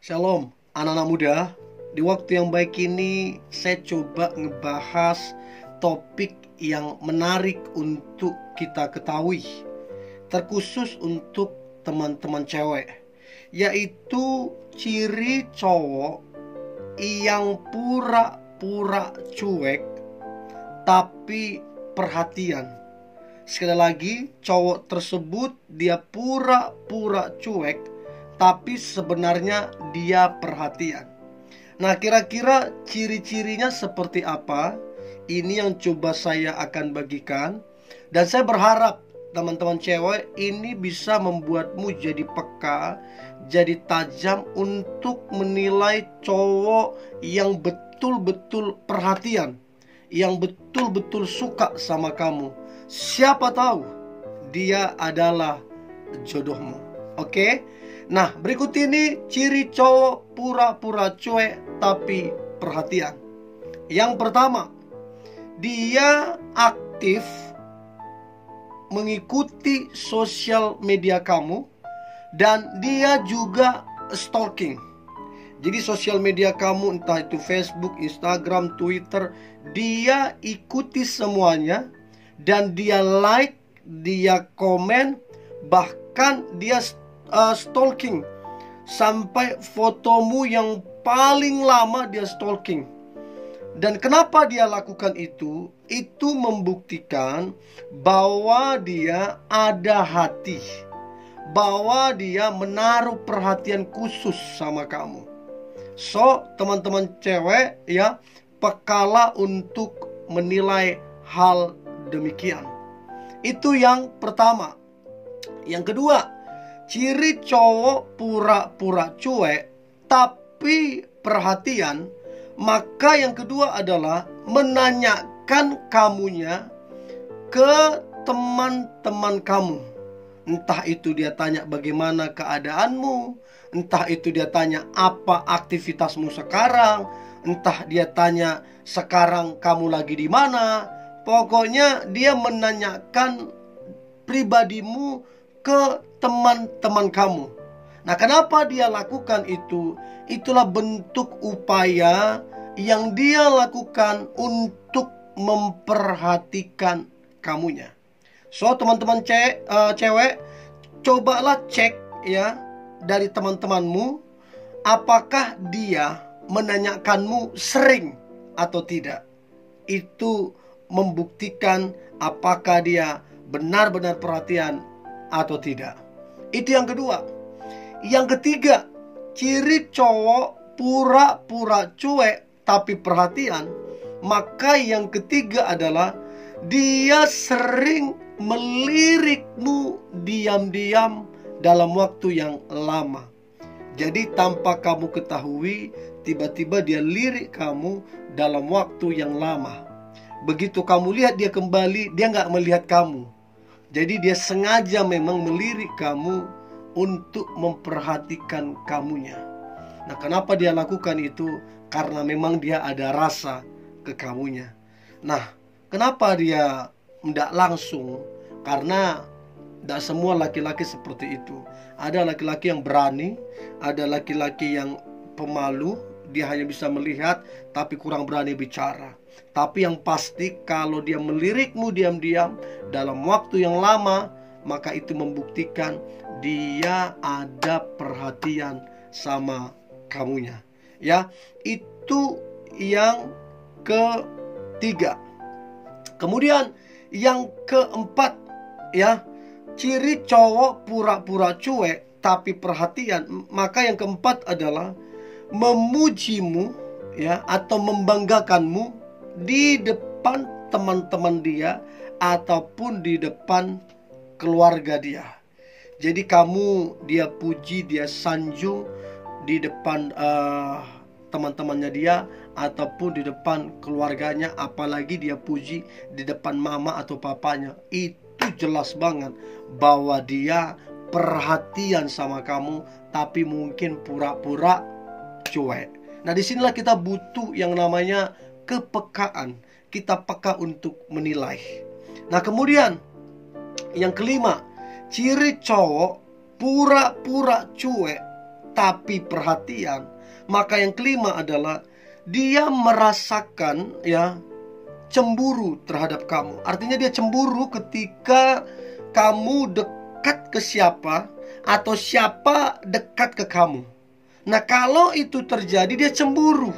Shalom, anak-anak muda. Di waktu yang baik ini, saya coba ngebahas topik yang menarik untuk kita ketahui, terkhusus untuk teman-teman cewek, yaitu ciri cowok yang pura-pura cuek tapi perhatian. Sekali lagi, cowok tersebut dia pura-pura cuek tapi sebenarnya dia perhatian. Nah, kira-kira ciri-cirinya seperti apa? Ini yang coba saya akan bagikan. Dan saya berharap teman-teman cewek ini bisa membuatmu jadi peka, jadi tajam untuk menilai cowok yang betul-betul perhatian, yang betul-betul suka sama kamu. Siapa tahu dia adalah jodohmu. Oke? Nah, berikut ini ciri cowok pura-pura cuek tapi perhatian. Yang pertama, dia aktif mengikuti sosial media kamu dan dia juga stalking. Jadi sosial media kamu, entah itu Facebook, Instagram, Twitter, dia ikuti semuanya dan dia like, dia komen, bahkan dia stalking sampai fotomu yang paling lama dia stalking. Dan kenapa dia lakukan itu? Itu membuktikan bahwa dia ada hati, bahwa dia menaruh perhatian khusus sama kamu. So, teman-teman cewek ya, pekalah untuk menilai hal demikian. Itu yang pertama. Yang kedua, ciri cowok pura-pura cuek tapi perhatian. Maka yang kedua adalah menanyakan kamunya ke teman-teman kamu. Entah itu dia tanya bagaimana keadaanmu, entah itu dia tanya apa aktivitasmu sekarang, entah dia tanya sekarang kamu lagi di mana. Pokoknya dia menanyakan pribadimu ke teman-teman kamu. Nah, kenapa dia lakukan itu? Itulah bentuk upaya yang dia lakukan untuk memperhatikan kamunya. So, teman-teman cewek, cobalah cek ya dari teman-temanmu, apakah dia menanyakanmu sering atau tidak. Itu membuktikan apakah dia benar-benar perhatian atau tidak. Itu yang kedua. Yang ketiga, ciri cowok pura-pura cuek tapi perhatian. Maka yang ketiga adalah dia sering melirikmu diam-diam dalam waktu yang lama. Jadi tanpa kamu ketahui, tiba-tiba dia lirik kamu dalam waktu yang lama. Begitu kamu lihat dia kembali, dia nggak melihat kamu. Jadi dia sengaja memang melirik kamu untuk memperhatikan kamunya. Nah, kenapa dia lakukan itu? Karena memang dia ada rasa ke kamunya. Nah, kenapa dia tidak langsung? Karena tidak semua laki-laki seperti itu. Ada laki-laki yang berani, ada laki-laki yang pemalu, dia hanya bisa melihat tapi kurang berani bicara. Tapi yang pasti kalau dia melirikmu diam-diam dalam waktu yang lama, maka itu membuktikan dia ada perhatian sama kamunya. Ya, itu yang ketiga. Kemudian yang keempat ya, ciri cowok pura-pura cuek tapi perhatian. Maka yang keempat adalah memujimu ya, atau membanggakanmu di depan teman-teman dia ataupun di depan keluarga dia. Jadi kamu dia puji, dia sanjung di depan teman-temannya dia ataupun di depan keluarganya, apalagi dia puji di depan mama atau papanya. Itu jelas banget bahwa dia perhatian sama kamu tapi mungkin pura-pura cuek. Nah, disinilah kita butuh yang namanya kepekaan. Kita peka untuk menilai. Nah, kemudian yang kelima, ciri cowok pura-pura cuek tapi perhatian. Maka yang kelima adalah dia merasakan cemburu terhadap kamu. Artinya dia cemburu ketika kamu dekat ke siapa atau siapa dekat ke kamu. Nah, kalau itu terjadi dia cemburu.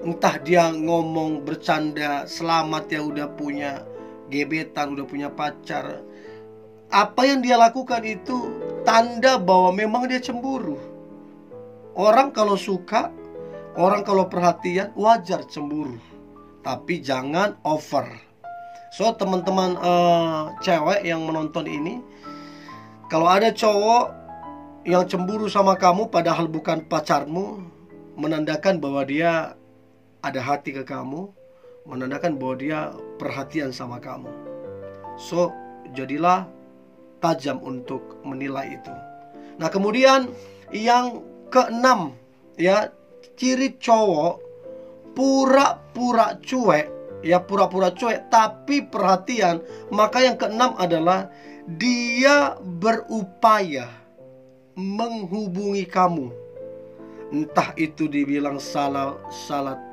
Entah dia ngomong bercanda, selamat ya udah punya gebetan, udah punya pacar. Apa yang dia lakukan itu tanda bahwa memang dia cemburu. Orang kalau suka, orang kalau perhatian, wajar cemburu. Tapi jangan over. So teman-teman cewek yang menonton ini, kalau ada cowok yang cemburu sama kamu padahal bukan pacarmu, menandakan bahwa dia ada hati ke kamu, menandakan bahwa dia perhatian sama kamu. So jadilah tajam untuk menilai itu. Nah, kemudian yang keenam, ciri cowok pura-pura cuek, pura-pura cuek tapi perhatian. Maka yang keenam adalah dia berupaya menghubungi kamu. Entah itu dibilang salah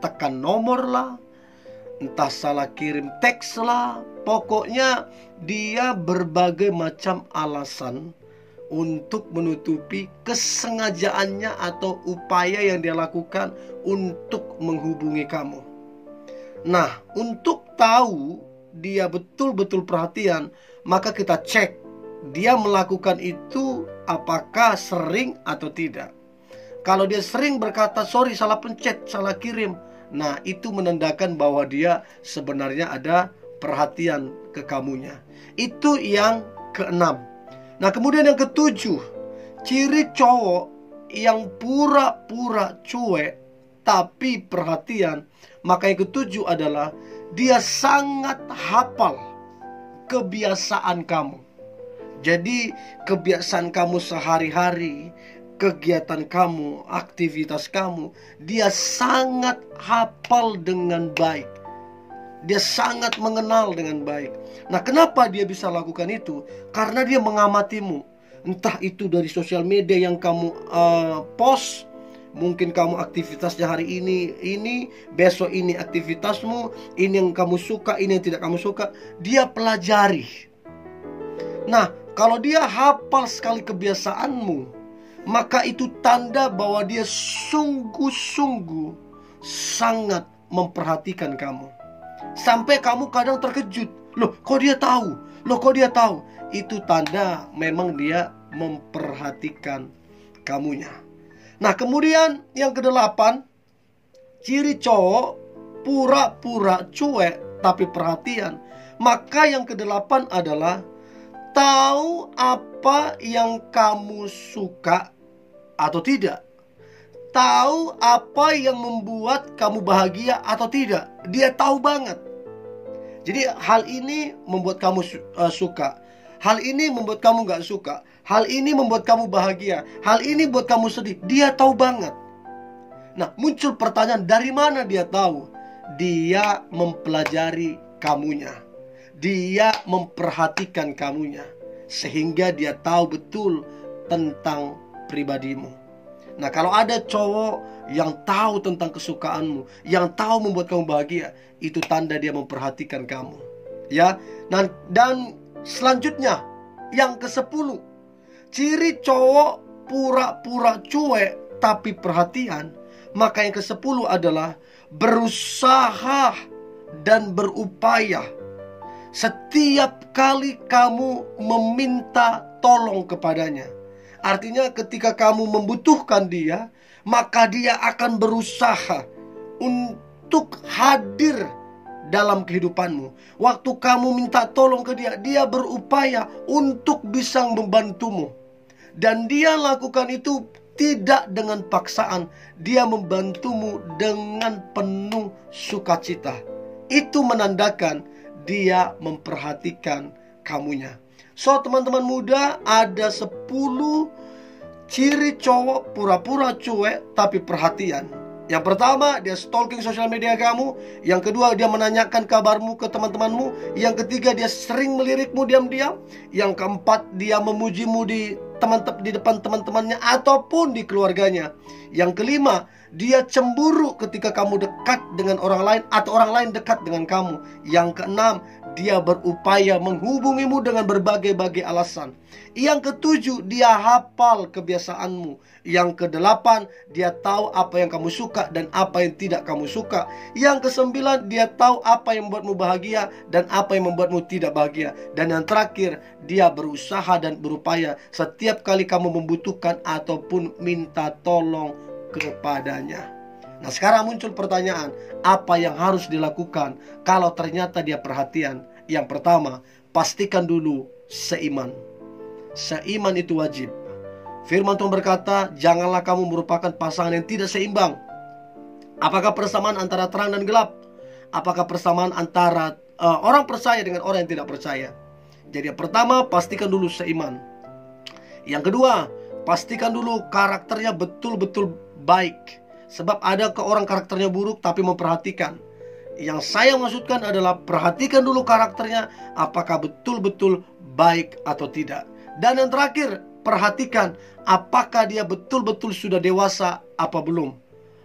tekan nomor lah, entah salah kirim teks lah. Pokoknya dia berbagai macam alasan untuk menutupi kesengajaannya atau upaya yang dia lakukan untuk menghubungi kamu. Nah, untuk tahu dia betul-betul perhatian, maka kita cek dia melakukan itu apakah sering atau tidak. Kalau dia sering berkata, sorry salah pencet, salah kirim, nah itu menandakan bahwa dia sebenarnya ada perhatian ke kamunya. Itu yang keenam. Nah, kemudian yang ketujuh, ciri cowok yang pura-pura cuek tapi perhatian. Maka yang ketujuh adalah dia sangat hafal kebiasaan kamu. Jadi kebiasaan kamu sehari-hari, kegiatan kamu, aktivitas kamu, dia sangat hafal dengan baik. Dia sangat mengenal dengan baik. Nah, kenapa dia bisa lakukan itu? Karena dia mengamatimu. Entah itu dari sosial media yang kamu post. Mungkin kamu aktivitasnya hari ini, besok ini aktivitasmu, ini yang kamu suka, ini yang tidak kamu suka. Dia pelajari. Nah, kalau dia hafal sekali kebiasaanmu, maka itu tanda bahwa dia sungguh-sungguh sangat memperhatikan kamu. Sampai kamu kadang terkejut. Loh, kok dia tahu? Loh, kok dia tahu? Itu tanda memang dia memperhatikan kamunya. Nah, kemudian yang kedelapan, ciri cowok pura-pura cuek tapi perhatian. Maka yang kedelapan adalah tahu apa yang kamu suka atau tidak. Tahu apa yang membuat kamu bahagia atau tidak. Dia tahu banget. Jadi hal ini membuat kamu suka. Hal ini membuat kamu gak suka. Hal ini membuat kamu bahagia. Hal ini buat kamu sedih. Dia tahu banget. Nah, muncul pertanyaan, dari mana dia tahu? Dia mempelajari kamunya. Dia memperhatikan kamunya. Sehingga dia tahu betul tentang pribadimu. Nah, kalau ada cowok yang tahu tentang kesukaanmu, yang tahu membuat kamu bahagia, itu tanda dia memperhatikan kamu. Nah, dan selanjutnya yang ke-10, ciri cowok pura-pura cuek tapi perhatian. Maka yang ke-10 adalah berusaha dan berupaya. Setiap kali kamu meminta tolong kepadanya. Artinya ketika kamu membutuhkan dia, maka dia akan berusaha untuk hadir dalam kehidupanmu. Waktu kamu minta tolong ke dia, dia berupaya untuk bisa membantumu. Dan dia lakukan itu tidak dengan paksaan. Dia membantumu dengan penuh sukacita. Itu menandakan dia memperhatikan kamunya. So, teman-teman muda, ada 10 ciri cowok pura-pura cuek tapi perhatian. Yang pertama, dia stalking sosial media kamu. Yang kedua, dia menanyakan kabarmu ke teman-temanmu. Yang ketiga, dia sering melirikmu diam-diam. Yang keempat, dia memujimu di di depan teman-temannya ataupun di keluarganya. Yang kelima, dia cemburu ketika kamu dekat dengan orang lain atau orang lain dekat dengan kamu. Yang keenam, dia berupaya menghubungimu dengan berbagai-bagai alasan. Yang ketujuh, dia hafal kebiasaanmu. Yang kedelapan, dia tahu apa yang kamu suka dan apa yang tidak kamu suka. Yang kesembilan, dia tahu apa yang membuatmu bahagia dan apa yang membuatmu tidak bahagia. Dan yang terakhir, dia berusaha dan berupaya setiap kali kamu membutuhkan ataupun minta tolong kepadanya. Nah, sekarang muncul pertanyaan, apa yang harus dilakukan kalau ternyata dia perhatian? Yang pertama, pastikan dulu seiman. Seiman itu wajib. Firman Tuhan berkata, janganlah kamu merupakan pasangan yang tidak seimbang. Apakah persamaan antara terang dan gelap? Apakah persamaan antara orang percaya dengan orang yang tidak percaya? Jadi yang pertama, pastikan dulu seiman. Yang kedua, pastikan dulu karakternya betul-betul baik. Sebab ada ke orang karakternya buruk tapi memperhatikan. Yang saya maksudkan adalah perhatikan dulu karakternya, apakah betul-betul baik atau tidak. Dan yang terakhir, perhatikan apakah dia betul-betul sudah dewasa apa belum.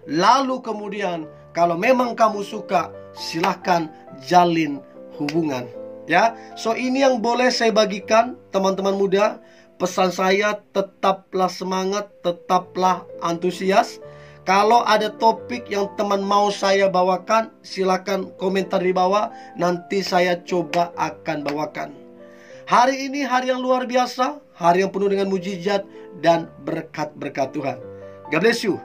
Lalu kemudian, kalau memang kamu suka, silahkan jalin hubungan. Ya, so ini yang boleh saya bagikan teman-teman muda. Pesan saya, tetaplah semangat, tetaplah antusias. Kalau ada topik yang teman mau saya bawakan, silakan komentar di bawah. Nanti saya coba akan bawakan. Hari ini hari yang luar biasa, hari yang penuh dengan mujizat dan berkat-berkat Tuhan. God bless you.